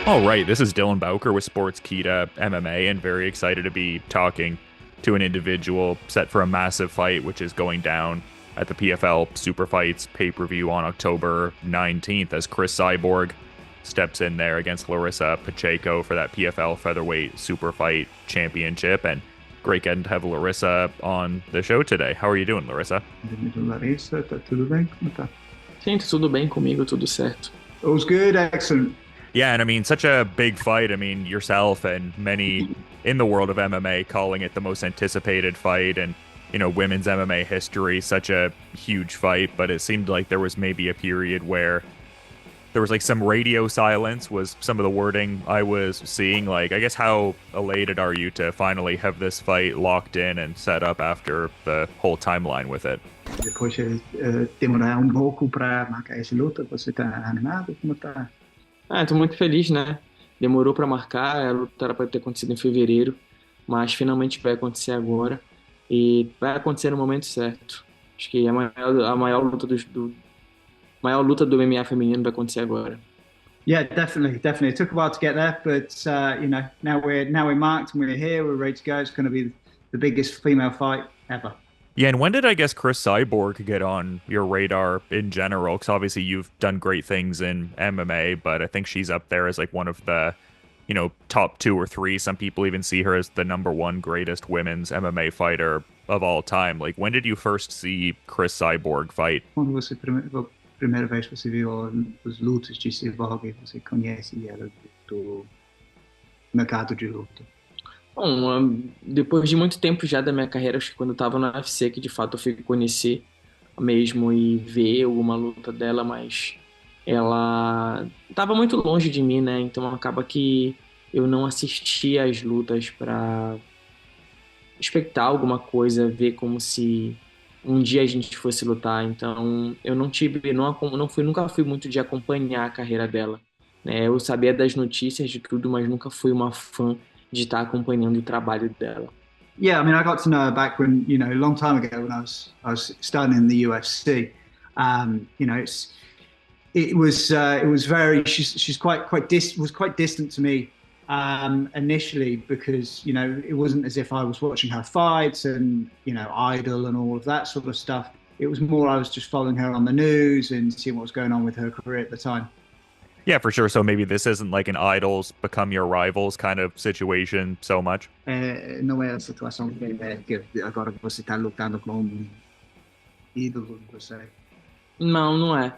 All right, this is Dylan Bowker with Sportskeeda MMA, and very excited to be talking to an individual set for a massive fight, which is going down at the PFL Super Fights pay-per-view on October 19th as Cris Cyborg steps in there against Larissa Pacheco for that PFL Featherweight Super Fight Championship. And great getting to have Larissa on the show today. How are you doing, Larissa? Bem-vindo, Larissa. Tá tudo bem? Como tá? Gente, tudo bem comigo, tudo certo. All's good, excellent. Yeah, and I mean, such a big fight. I mean, yourself and many in the world of MMA calling it the most anticipated fight and, women's MMA history, such a huge fight. But it seemed like there was maybe a period where there was like some radio silence, was some of the wording I was seeing. Like, I guess, how elated are you to finally have this fight locked in and set up after the whole timeline with it? Depois demorar pouco para marcar essa luta, você tá animado? Como tá? Tô muito feliz, né? Demorou pra marcar, a luta era pra ter acontecido em fevereiro, mas finalmente vai acontecer agora e vai acontecer no momento certo. Acho que maior luta do MMA feminino vai acontecer agora. Yeah, definitely, definitely. It took a while to get there, but now we're marked and we're here. We're ready to go. It's going to be the biggest female fight ever. Yeah, and when did I guess Cris Cyborg get on your radar in general? Because obviously you've done great things in MMA, but I think she's up there as like one of the, top two or three. Some people even see her as the number one greatest women's MMA fighter of all time. Like, when did you first see Cris Cyborg fight? Quando você primeira vez você viu os lutas de Cyborg, você conhece ela do mercado de luta? Bom, depois de muito tempo já da minha carreira, acho que quando eu tava no UFC, que de fato eu fui conhecer mesmo e ver alguma luta dela, mas ela tava muito longe de mim, né? Então acaba que eu não assistia às lutas pra expectar alguma coisa, ver como se um dia a gente fosse lutar. Então eu não tive, não fui, nunca fui muito de acompanhar a carreira dela, né? Eu sabia das notícias de tudo, mas nunca fui uma fã de estar acompanhando o trabalho dela. Yeah, I mean, I got to know her back when, a long time ago when I was starting in the UFC. It was very, she's was quite distant to me initially because, it wasn't as if I was watching her fights and, Idol and all of that sort of stuff. It was more I was just following her on the news and seeing what was going on with her career at the time. Yeah, for sure. So maybe this isn't like an idols become your rivals kind of situation so much. Não é a situação que agora você está lutando com um ídolo, você. Não, não é.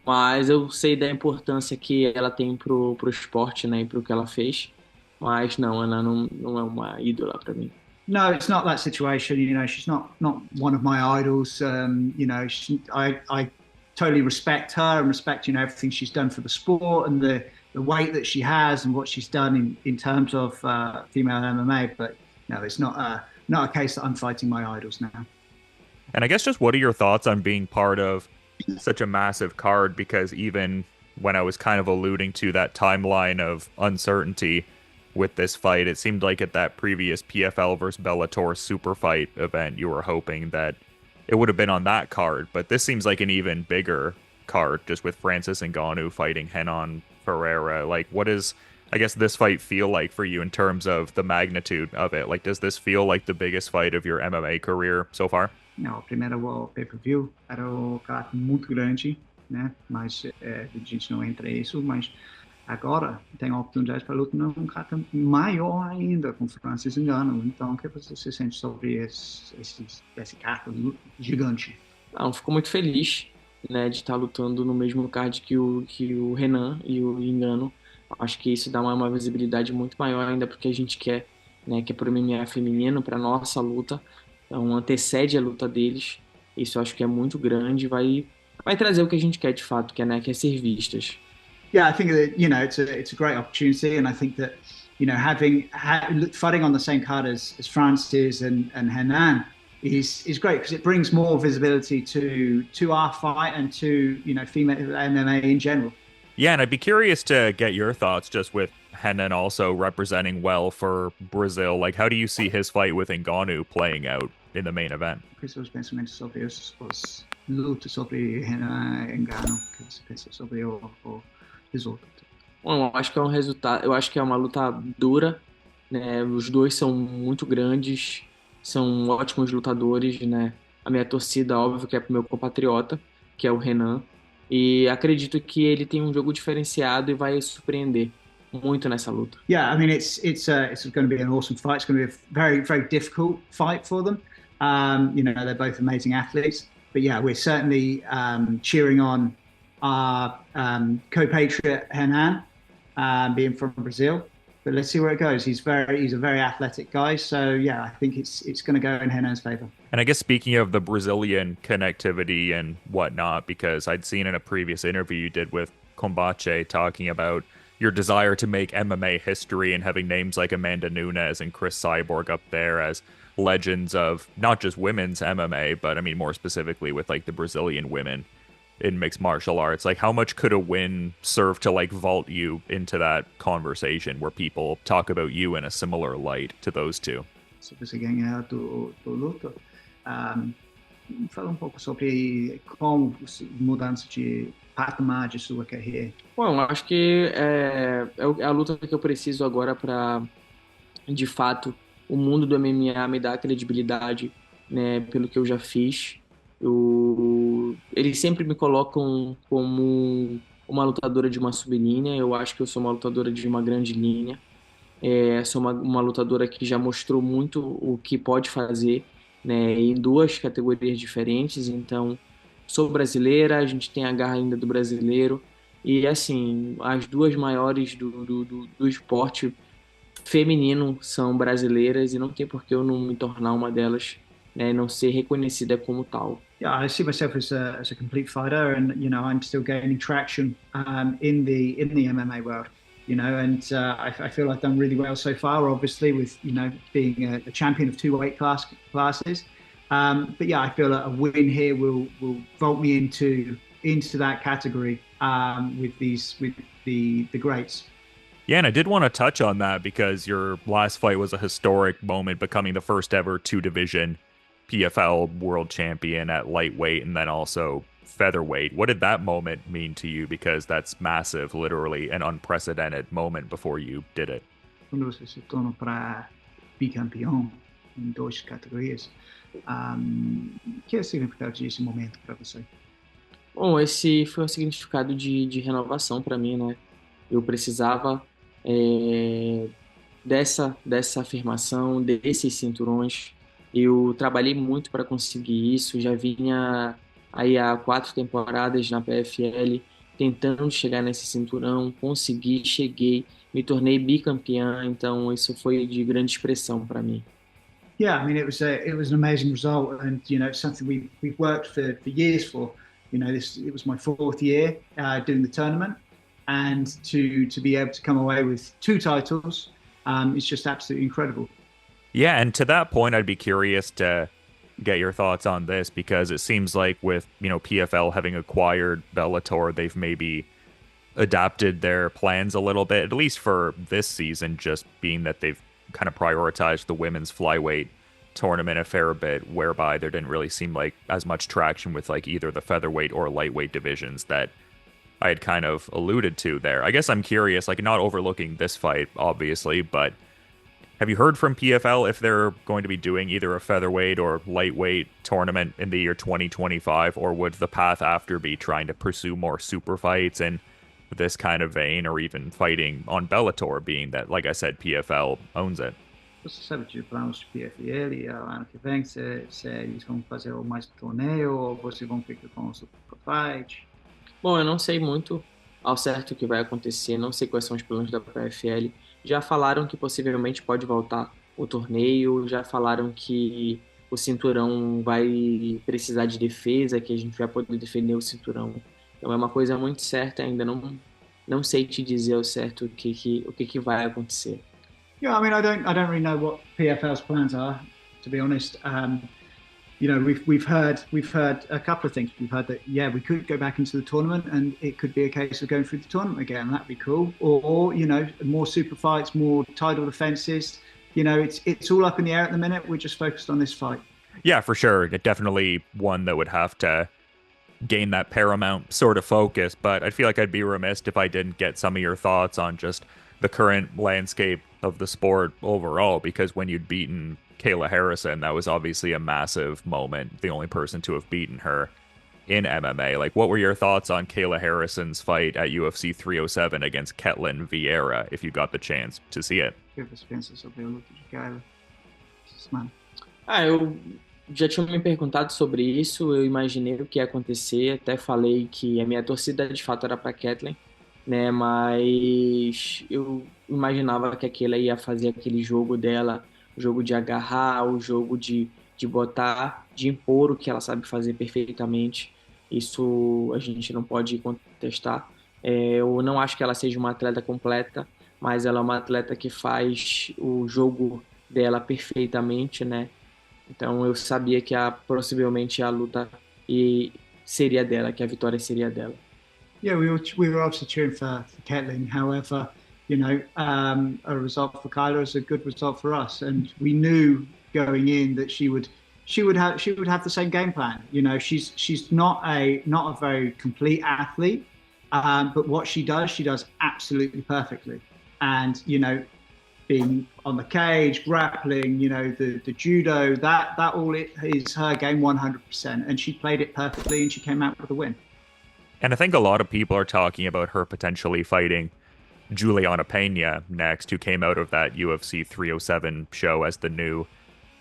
Mas eu sei da importância que ela tem pro esporte, né, e pro que ela fez. Mas não, ela não é uma ídola para mim. No, it's not that situation. She's not one of my idols. I totally respect her and respect everything she's done for the sport and the weight that she has and what she's done in terms of female MMA. But no, it's not a case that I'm fighting my idols now. And I guess just what are your thoughts on being part of such a massive card? Because even when I was kind of alluding to that timeline of uncertainty with this fight, it seemed like at that previous PFL versus Bellator super fight event, you were hoping that it would have been on that card. But this seems like an even bigger card, just with Francis Ngannou fighting Renan Ferreira. Like, what does, I guess, this fight feel like for you in terms of the magnitude of it? Like, does this feel like the biggest fight of your MMA career so far? Não, a primeira pay-per-view era o caráter muito grande, né? Mas a gente não entra nisso, mas agora tem a oportunidade para lutar num caráter maior ainda, com Francis Ngannou. Então, o que você se sente sobre esse caráter gigante? Não, fico muito feliz, né, de estar lutando no mesmo card que o Renan e o Ngannou. Acho que isso dá uma visibilidade muito maior ainda porque a gente quer, né, que é pro MMA feminino, para nossa luta. Então, antecede a luta deles. Isso eu acho que é muito grande, vai trazer o que a gente quer de fato, que é, né, que é ser vistas. Yeah, I think that it's a great opportunity, and I think that fighting on the same card as Francis and Hernan is great because it brings more visibility to our fight and to female MMA in general. Yeah, and I'd be curious to get your thoughts just with Renan also representing well for Brazil. Like, how do you see his fight with Ngannou playing out in the main event? Quais são os pensamentos sobre os lutas sobre Renan Ngannou? O que você pensa sobre o resultado? Bom, eu acho que é um resultado, eu acho que é uma luta dura, né? Os dois são muito grandes, são ótimos lutadores, né? A minha torcida, óbvio, que é pro meu compatriota, que é o Renan, e acredito que ele tem um jogo diferenciado e vai surpreender muito nessa luta. Yeah, I mean it's going to be an awesome fight. It's going to be a very difficult fight for them. They're both amazing athletes, but yeah, we're certainly cheering on our co-patriot Renan, being from Brazil. But let's see where it goes. He's a very athletic guy, so yeah, I think it's going to go in Renan's favor. And I guess speaking of the Brazilian connectivity and whatnot, because I'd seen in a previous interview you did with Combate talking about your desire to make MMA history and having names like Amanda Nunes and Cris Cyborg up there as legends of not just women's MMA, but I mean more specifically with like the Brazilian women in mixed martial arts. Like how much could a win serve to like vault you into that conversation where people talk about you in a similar light to those two? Se você ganhar do luta, um, fala pouco sobre como mudança de patamar de sua carreira. Bom, eu acho que é a luta que eu preciso agora para, de fato, o mundo do MMA me dar credibilidade, né, pelo que eu já fiz. Eles sempre me colocam como uma lutadora de uma sublinha. Eu acho que eu sou uma lutadora de uma grande linha. Sou uma lutadora que já mostrou muito o que pode fazer, né, em duas categorias diferentes. Então, sou brasileira, a gente tem a garra ainda do brasileiro. E, assim, as duas maiores do esporte feminino são brasileiras e não tem por que eu não me tornar uma delas, né, não ser reconhecida como tal. Yeah, I see myself as a complete fighter, and I'm still gaining traction in the MMA world. I feel I've done really well so far. Obviously, with being a champion of two weight classes. But yeah, I feel a win here will vault me into that category with the greats. Yeah, and I did want to touch on that because your last fight was a historic moment, becoming the first ever two division PFL world champion at lightweight and then also featherweight. What did that moment mean to you? Because that's massive, literally an unprecedented moment before you did it. Quando você se torna para bicampeão em duas categorias, que é o significado desse momento para você? Bom, esse foi um significado de renovação para mim, né? Eu precisava dessa afirmação, desses cinturões. Eu trabalhei muito para conseguir isso, já vinha aí há 4 temporadas na PFL tentando chegar nesse cinturão, consegui, cheguei, me tornei bicampeã, então isso foi de grande expressão para mim. Yeah, I mean it was an amazing result, and it's something we've worked for years for. It was my 4th year doing the tournament, and to be able to come away with 2 titles, it's just absolutely incredible. Yeah, and to that point, I'd be curious to get your thoughts on this because it seems like with, PFL having acquired Bellator, they've maybe adapted their plans a little bit, at least for this season, just being that they've kind of prioritized the women's flyweight tournament a fair bit, whereby there didn't really seem like as much traction with like either the featherweight or lightweight divisions that I had kind of alluded to there. I guess I'm curious, like not overlooking this fight, obviously, but have you heard from PFL if they're going to be doing either a featherweight or lightweight tournament in the year 2025, or would the path after be trying to pursue more super fights in this kind of vein, or even fighting on Bellator, being that, like I said, PFL owns it? Você sabe de planos de PFL e ano que vem, se eles vão fazer mais torneio ou vocês vão ficar com o Super Fight? Bom, eu não sei muito ao certo o que vai acontecer, não sei quais são os planos da PFL. Já falaram que possivelmente pode voltar o torneio, já falaram que o cinturão vai precisar de defesa, que a gente vai poder defender o cinturão. Então é uma coisa muito certa, ainda não sei te dizer ao certo o que vai acontecer. Yeah, I mean, I don't really know what PFL's plans are, to be honest. We've heard a couple of things. We've heard that we could go back into the tournament, and it could be a case of going through the tournament again. That'd be cool. Or more super fights, more title defenses. It's all up in the air at the minute. We're just focused on this fight. Yeah, for sure. Definitely one that would have to gain that paramount sort of focus. But I feel like I'd be remiss if I didn't get some of your thoughts on just the current landscape of the sport overall, because when you'd beaten Kayla Harrison, that was obviously a massive moment, the only person to have beaten her in MMA. Like, what were your thoughts on Kayla Harrison's fight at UFC 307 against Ketlin Vieira, if you got the chance to see it? Eu já tinha me perguntado sobre isso, eu imaginei o que ia acontecer, até falei que a minha torcida de fato era para Kathleen, né? Mas eu imaginava que aquela ia fazer aquele jogo dela, o jogo de agarrar, o jogo de botar, de impor o que ela sabe fazer perfeitamente. Isso a gente não pode contestar. Eu não acho que ela seja uma atleta completa, mas ela é uma atleta que faz o jogo dela perfeitamente, né? Então eu sabia que possivelmente a luta seria dela, que a vitória seria dela. Yeah, we were obviously cheering for Ketlin. However, a result for Kyla is a good result for us, and we knew going in that she would have the same game plan. She's not a very complete athlete, but what she does absolutely perfectly. And being on the cage, grappling, the judo, that all it is her game 100%. And she played it perfectly, and she came out with a win. And I think a lot of people are talking about her potentially fighting Julianna Pena next, who came out of that UFC 307 show as the new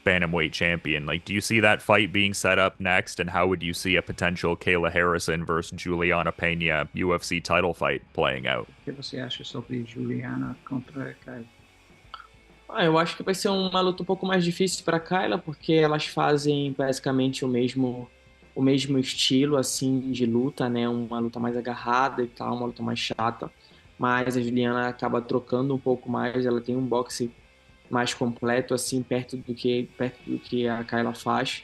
bantamweight champion. Like, do you see that fight being set up next? And how would you see a potential Kayla Harrison versus Julianna Pena UFC title fight playing out? O que você acha sobre Julianna contra Kayla? Eu acho que vai ser uma luta um pouco mais difícil para Kayla, porque elas fazem basicamente o mesmo estilo assim de luta, né? Uma luta mais agarrada e tal, uma luta mais chata. Mas a Julianna acaba trocando um pouco mais, ela tem um boxe mais completo, assim, perto do que a Kayla faz.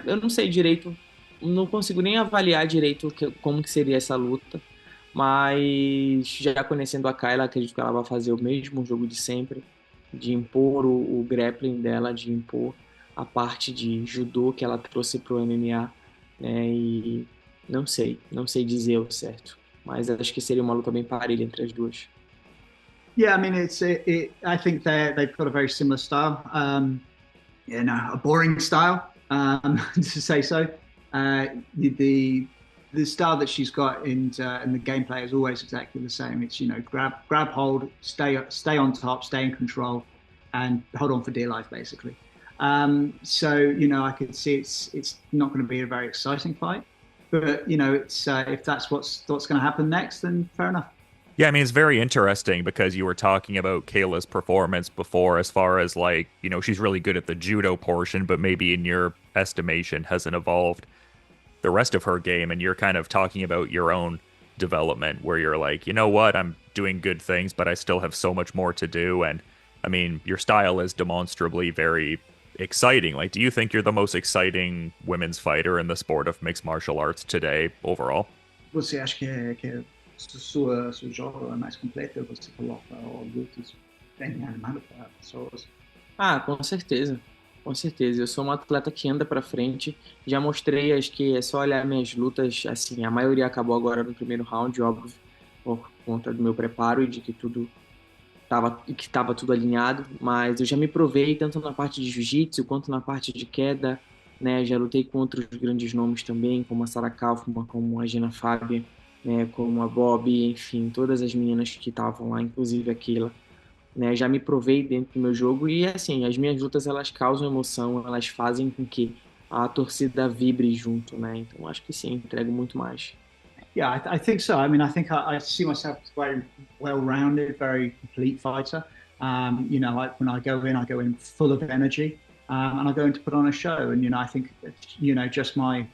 Eu não sei direito, não consigo nem avaliar direito como que seria essa luta, mas já conhecendo a Kayla, acredito que ela vai fazer o mesmo jogo de sempre, de impor o grappling dela, de impor a parte de judô que ela trouxe para o MMA, né? E não sei dizer o certo, mas acho que seria uma luta bem parelha entre as duas. Yeah, I mean, I think they've got a very similar style. A boring style, to say so. The style that she's got in the gameplay is always exactly the same. It's grab, hold, stay on top, stay in control, and hold on for dear life, basically. So I could see it's not going to be a very exciting fight, but it's if that's what's going to happen next, then fair enough. Yeah, I mean, it's very interesting because you were talking about Kayla's performance before, as far as like, she's really good at the judo portion, but maybe in your estimation hasn't evolved the rest of her game. And you're kind of talking about your own development where you're like, you know what, I'm doing good things, but I still have so much more to do. And I mean, your style is demonstrably very exciting. Like, do you think you're the most exciting women's fighter in the sport of mixed martial arts today overall? Você acha que sua jogo é mais completa? Você coloca lutas bem animadas para pessoas? Com certeza. Com certeza. Eu sou uma atleta que anda para frente. Já mostrei, acho que é só olhar minhas lutas, assim, a maioria acabou agora no primeiro round, óbvio, por conta do meu preparo e de que estava tudo alinhado, mas eu já me provei tanto na parte de jiu-jitsu quanto na parte de queda, né? Já lutei com outros grandes nomes também, como a Sarah Kaufman, como a Gina Fábia, né? Como a Bob, enfim, todas as meninas que estavam lá, inclusive a Kayla, né? Já me provei dentro do meu jogo e, assim, as minhas lutas, elas causam emoção, elas fazem com que a torcida vibre junto, né? Então, acho que sim, entrego muito mais. Yeah, I think so. I mean, I think I see myself as a very well-rounded, very complete fighter. Like when I go in full of energy, and I go in to put on a show. And I think just my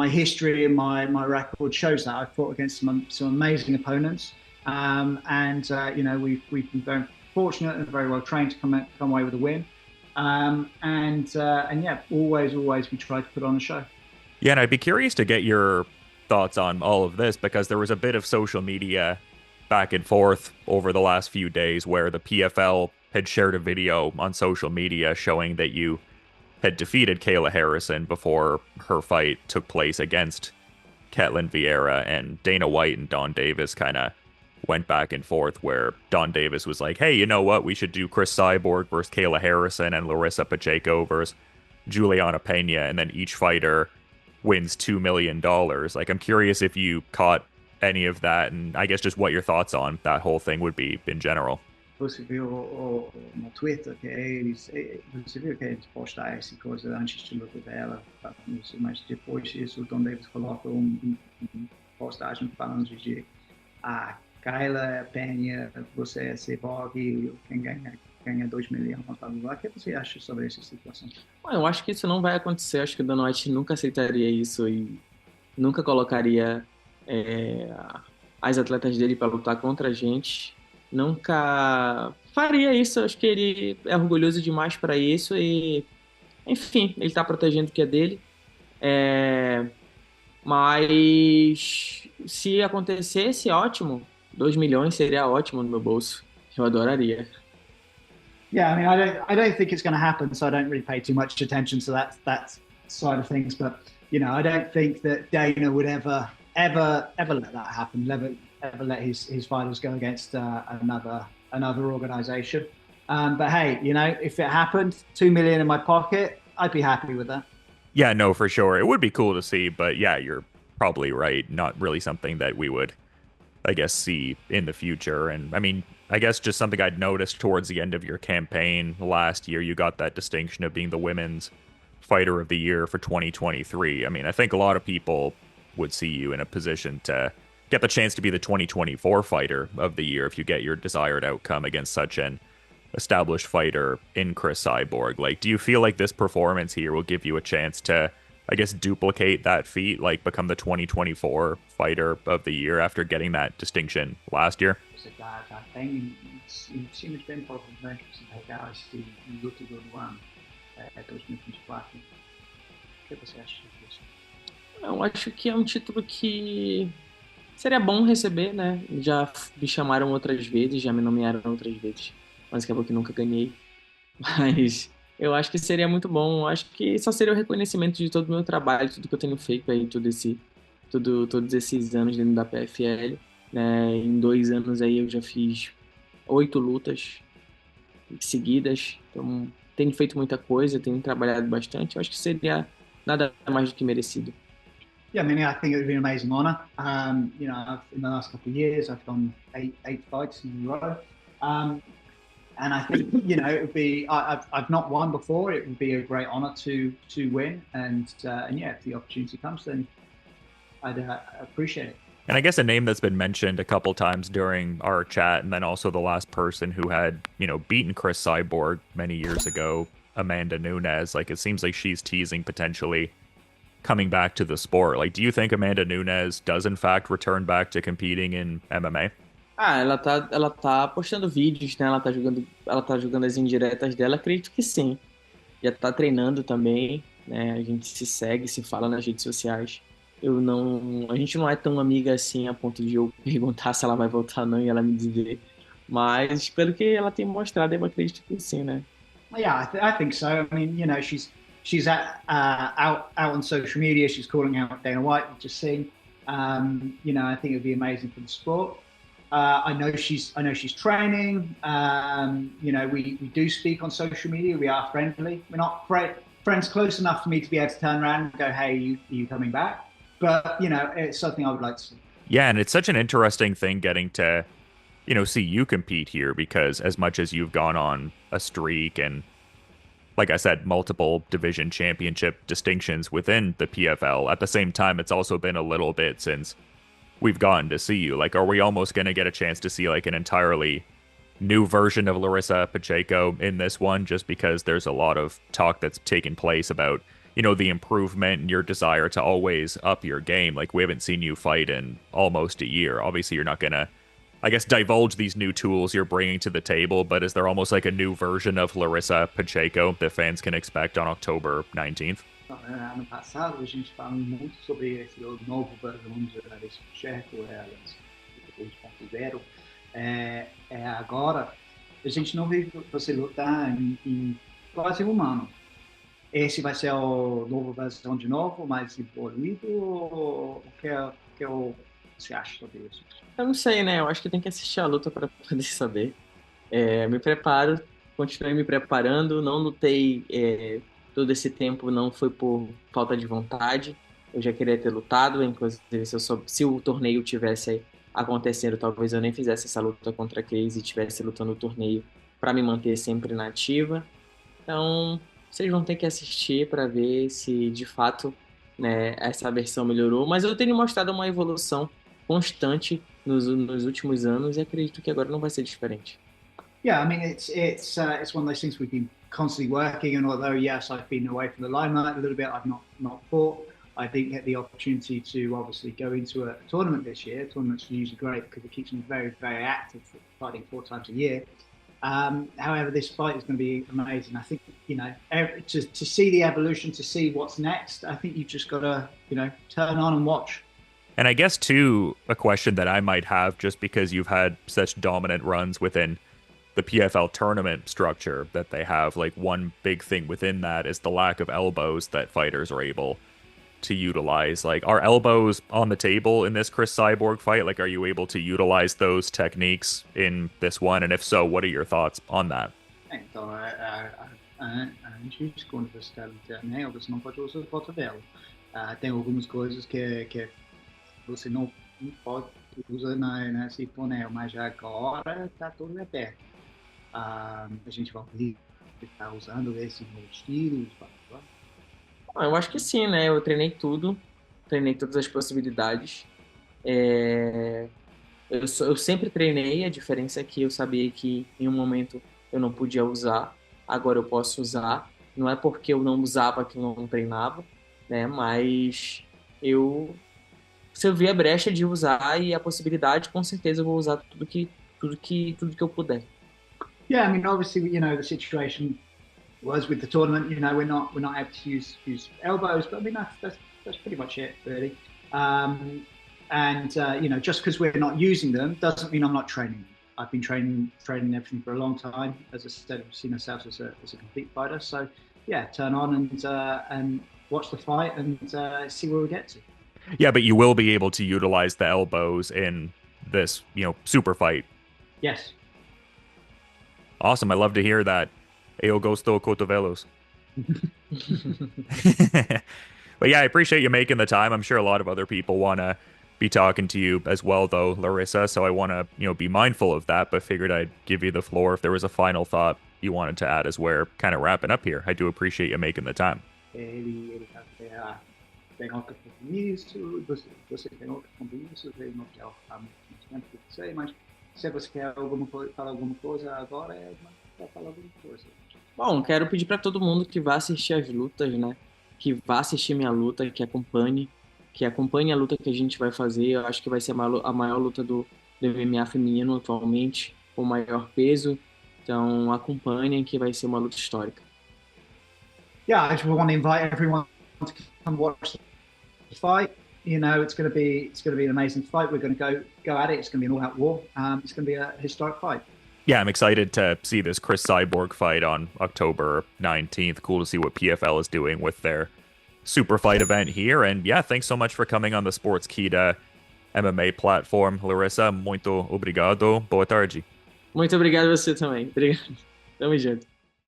history and my record shows that. I've fought against some amazing opponents, we've been very fortunate and very well trained to come away with a win. Always we try to put on a show. Yeah, and I'd be curious to get your thoughts on all of this, because there was a bit of social media back and forth over the last few days where the PFL had shared a video on social media showing that you had defeated Kayla Harrison before her fight took place against Ketlin Vieira, and Dana White and Donn Davis kind of went back and forth where Donn Davis was like, hey, you know what? We should do Cris Cyborg versus Kayla Harrison and Larissa Pacheco versus Julianna Pena, and then each fighter wins $2 million. Like, I'm curious if you caught any of that, and I guess just what your thoughts on that whole thing would be in general. Você viu no Twitter que você viu que eles postaram essa coisa antes de luta dela, mas depois disso o Donn Davis coloca postagem falando de Kayla, Pena, você é Cyborg, quem ganha 2 milhões. O que você acha sobre essa situação? Bom, eu acho que isso não vai acontecer. Acho que o Dana White nunca aceitaria isso e nunca colocaria as atletas dele para lutar contra a gente. Nunca faria isso. Acho que ele é orgulhoso demais para isso e, enfim, ele está protegendo o que é dele. Mas se acontecesse, ótimo. 2 milhões seria ótimo no meu bolso. Eu adoraria. Yeah, I mean, I don't think it's going to happen, so I don't really pay too much attention to that side of things. But I don't think that Dana would ever let that happen. Ever let his fighters go against another organization. But hey, if it happened, 2 million in my pocket, I'd be happy with that. Yeah, no, for sure. It would be cool to see, but yeah, you're probably right. Not really something that we would, I guess, see in the future. And I mean, I guess just something I'd noticed towards the end of your campaign last year, you got that distinction of being the Women's Fighter of the Year for 2023. I mean, I think a lot of people would see you in a position to get the chance to be the 2024 Fighter of the Year if you get your desired outcome against such an established fighter in Cris Cyborg. Like, do you feel like this performance here will give you a chance to, I guess, duplicate that feat, like become the 2024 Fighter of the Year after getting that distinction last year? Tem times bem provavelmente se pegar esse lutador do ano 2024. O que você acha disso? Eu acho que é um título que seria bom receber, né? Já me chamaram outras vezes, já me nomearam outras vezes, mas acabou que nunca ganhei. Mas eu acho que seria muito bom. Eu acho que só seria o reconhecimento de todo o meu trabalho, tudo que eu tenho feito aí, todos esses anos dentro da PFL. Né? Em 2 anos aí eu já fiz 8 lutas seguidas, então tenho feito muita coisa, tenho trabalhado bastante. Eu acho que seria nada mais do que merecido. Yeah, I mean, I think it would be an amazing honor. In the last couple of years, I've done eight fights in a row. And I think, it would be, I've not won before. It would be a great honor to win. And yeah, if the opportunity comes, then I'd appreciate it. And I guess a name that's been mentioned a couple times during our chat, and then also the last person who had, beaten Cris Cyborg many years ago, Amanda Nunes. Like, it seems like she's teasing potentially coming back to the sport. Like, do you think Amanda Nunes does in fact return back to competing in MMA? Ela tá postando vídeos, né? Ela tá jogando as indiretas dela, acredito que sim. Já tá treinando também, né? A gente se segue, se fala nas redes sociais. A gente não é tão amiga assim a ponto de eu perguntar se ela vai voltar ou não e ela me dizer. Mas pelo que ela tem mostrado, eu acredito que sim, né? Yeah, I think so. I mean, she's out on social media. She's calling out Dana White. We've just seen. I think it would be amazing for the sport. I know she's training. We do speak on social media. We are friendly. We're not friends close enough for me to be able to turn around and go, "Hey, you coming back?" But it's something I would like to see. Yeah, and it's such an interesting thing getting to, see you compete here, because as much as you've gone on a streak and, like I said, multiple division championship distinctions within the PFL, at the same time, it's also been a little bit since we've gotten to see you. Like, are we almost going to get a chance to see like an entirely new version of Larissa Pacheco in this one, just because there's a lot of talk that's taken place about, the improvement and your desire to always up your game? Like, we haven't seen you fight in almost a year. Obviously, you're not going to, I guess, divulge these new tools you're bringing to the table, but is there almost like a new version of Larissa Pacheco that fans can expect on October 19th? Ano passado, a gente falou muito sobre esse novo versão de Larissa Pacheco, Larissa 2.0. Agora, a gente não viu você lutar em quase um ano. esse vai ser o novo versão de novo, mais evoluído, ou que você acha sobre isso? Eu não sei, né? Eu acho que tem que assistir a luta para poder saber. Me preparo, continuei me preparando, não lutei todo esse tempo, não foi por falta de vontade. Eu já queria ter lutado, inclusive se o torneio tivesse acontecendo, talvez eu nem fizesse essa luta contra a Cris e estivesse lutando o torneio para me manter sempre na ativa. Então, vocês vão ter que assistir para ver se de fato, né, essa versão melhorou. Mas eu tenho mostrado uma evolução constante nos últimos anos e acredito que agora não vai ser diferente. Yeah, I mean, it's one of those things we've been constantly working, and although yes, I've been away from the limelight a little bit, I've not fought. I didn't get the opportunity to obviously go into a tournament this year. Tournaments are usually great because it keeps me very active, fighting 4 times a year. However, this fight is going to be amazing. I think, to see the evolution, to see what's next, I think you've just got to, turn on and watch. And I guess, too, a question that I might have, just because you've had such dominant runs within the PFL tournament structure that they have, like one big thing within that is the lack of elbows that fighters are able to utilize. Like, are elbows on the table in this Cris Cyborg fight? Like, are you able to utilize those techniques in this one? And if so, what are your thoughts on that? Então, antes, quando você está no torneio, você não pode usar o cotovelo. Tem algumas coisas que você não pode usar nesse torneio, mas agora está tudo aberto. A gente vai estar usando esses estilos. Eu acho que sim, né? Eu treinei tudo, treinei todas as possibilidades. Eu sempre treinei, a diferença é que eu sabia que em um momento eu não podia usar, agora eu posso usar. Não é porque eu não usava que eu não treinava, né? Mas se eu vi a brecha de usar e a possibilidade, com certeza eu vou usar tudo que eu puder. Yeah, I mean, obviously, the situation was with the tournament. We're not able to use elbows, but I mean that's pretty much it, really. Just because we're not using them doesn't mean I'm not training. I've been training everything for a long time. As I said, I've seen ourselves as a complete fighter. So yeah, turn on and watch the fight and see where we get to. Yeah, but you will be able to utilize the elbows in this, super fight. Yes. Awesome. I love to hear that. Eu gosto cotovelos. But yeah, I appreciate you making the time. I'm sure a lot of other people want to be talking to you as well, though, Larissa. So I want to, be mindful of that, but figured I'd give you the floor if there was a final thought you wanted to add as we're kind of wrapping up here. I do appreciate you making the time. Ele tem outro compromisso, você tem outro compromisso, eu não quero ficar muito tempo com você, mas se você quer falar alguma coisa agora, vai falar alguma coisa. Bom, quero pedir para todo mundo que vá assistir as lutas, né? Que vá assistir minha luta, que acompanhe a luta que a gente vai fazer. Eu acho que vai ser a maior luta do MMA feminino atualmente, com o maior peso. Então, acompanhem que vai ser uma luta histórica. Yeah, I just want to invite everyone to come watch the fight. It's going to be an amazing fight. We're going to go at it. It's going to be an all-out war. It's going to be a historic fight. Yeah, I'm excited to see this Cris Cyborg fight on October 19th. Cool to see what PFL is doing with their super fight event here. And yeah, thanks so much for coming on the Sportskeeda MMA platform, Larissa. Muito obrigado. Boa tarde. Muito obrigado a você também. Obrigado. Tamo junto.